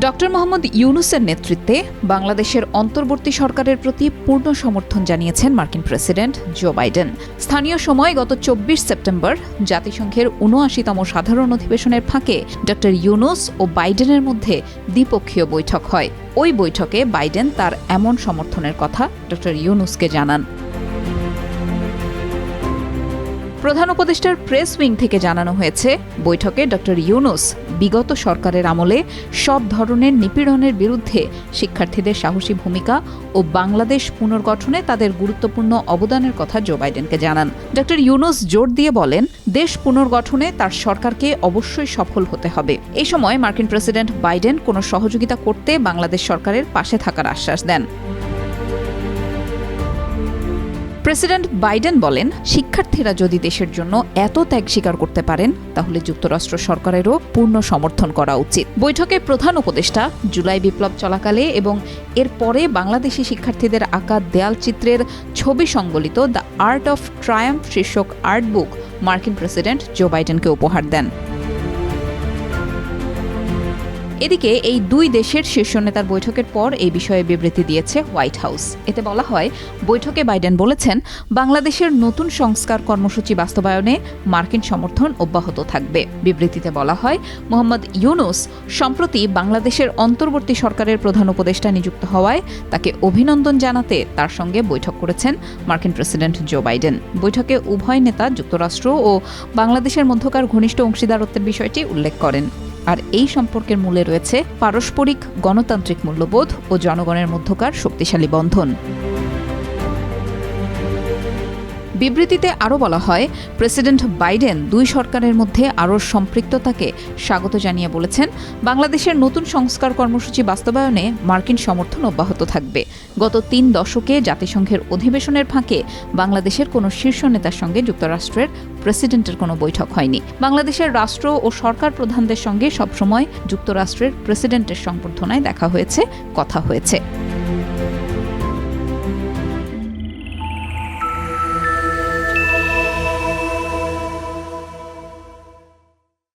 Doctor Mohammad ইউনূসের নেতৃত্বে বাংলাদেশের অন্তর্বর্তী সরকারের প্রতি পূর্ণ সমর্থন জানিয়েছেন মার্কিন প্রেসিডেন্ট জো বাইডেন। স্থানীয় সময় গত ২৪ সেপ্টেম্বর জাতিসংঘের ৭৯তম সাধারণ অধিবেশনের ফাঁকে ডক্টর ইউনূস ও বাইডেনের মধ্যে দ্বিপক্ষীয় বৈঠক হয়। ওই বৈঠকে বাইডেন তার এমন সমর্থনের কথা ডক্টর ইউনূসকে জানান। প্রধান উপদেষ্টার প্রেস উইং থেকে জানানো হয়েছে, বৈঠকে ডক্টর ইউনূস বিগত সরকারের আমলে সব ধরনের নিপীড়নের বিরুদ্ধে শিক্ষার্থীদের সাহসী ভূমিকা ও বাংলাদেশ পুনর্গঠনে তাদের গুরুত্বপূর্ণ অবদানের কথা জো বাইডেনকে জানান। ডক্টর ইউনূস জোর দিয়ে বলেন, দেশ পুনর্গঠনে তার সরকারকে অবশ্যই সফল হতে হবে। এই সময় মার্কিন প্রেসিডেন্ট বাইডেন কোনো সহযোগিতা করতে বাংলাদেশ সরকারের পাশে থাকার আশ্বাস দেন। প্রেসিডেন্ট বাইডেন বলেন, শিক্ষার্থীরা যদি দেশের জন্য এত ত্যাগ স্বীকার করতে পারেন, তাহলে যুক্তরাষ্ট্র সরকারেরও পূর্ণ সমর্থন করা উচিত। বৈঠকে প্রধান উপদেষ্টা জুলাই বিপ্লব চলাকালে এবং এর পরে বাংলাদেশি শিক্ষার্থীদের আঁকা দেয়াল চিত্রের ছবি সংবলিত দ্য আর্ট অফ ট্রায়াম্ফ শীর্ষক আর্ট বুক মার্কিন প্রেসিডেন্ট জো বাইডেনকে উপহার দেন। এদিকে এই দুই দেশের শীর্ষ নেতার বৈঠকের পর এই বিষয়ে বিবৃতি দিয়েছে হোয়াইট হাউস। এতে বলা হয়, বৈঠকে বাইডেন বলেছেন, বাংলাদেশের নতুন সংস্কার কর্মসূচি বাস্তবায়নে মার্কিন সমর্থন অব্যাহত থাকবে। বিবৃতিতে বলা হয়, মোহাম্মদ ইউনূস সম্প্রতি বাংলাদেশের অন্তর্বর্তী সরকারের প্রধান উপদেষ্টা নিযুক্ত হওয়ায় তাকে অভিনন্দন জানাতে তার সঙ্গে বৈঠক করেছেন মার্কিন প্রেসিডেন্ট জো বাইডেন। বৈঠকে উভয় নেতা যুক্তরাষ্ট্র ও বাংলাদেশের মধ্যকার ঘনিষ্ঠ অংশীদারত্বের বিষয়টি উল্লেখ করেন। আর এই সম্পর্কের মূলে রয়েছে পারস্পরিক গণতান্ত্রিক মূল্যবোধ ও জনগণের মধ্যকার শক্তিশালী বন্ধন। বিবৃতিতে আরও বলা হয়, প্রেসিডেন্ট বাইডেন দুই সরকারের মধ্যে আরও সম্পৃক্ততাকে স্বাগত জানিয়ে বলেছেন, বাংলাদেশের নতুন সংস্কার কর্মসূচি বাস্তবায়নে মার্কিন সমর্থন অব্যাহত থাকবে। গত ৩ দশকে জাতিসংঘের অধিবেশনের ফাঁকে বাংলাদেশের কোনো শীর্ষ নেতার সঙ্গে যুক্তরাষ্ট্রের প্রেসিডেন্টের কোনো বৈঠক হয়নি। বাংলাদেশের রাষ্ট্র ও সরকার প্রধানদের সঙ্গে সবসময় যুক্তরাষ্ট্রের প্রেসিডেন্টের সংবর্ধনায় দেখা হয়েছে, কথা হয়েছে।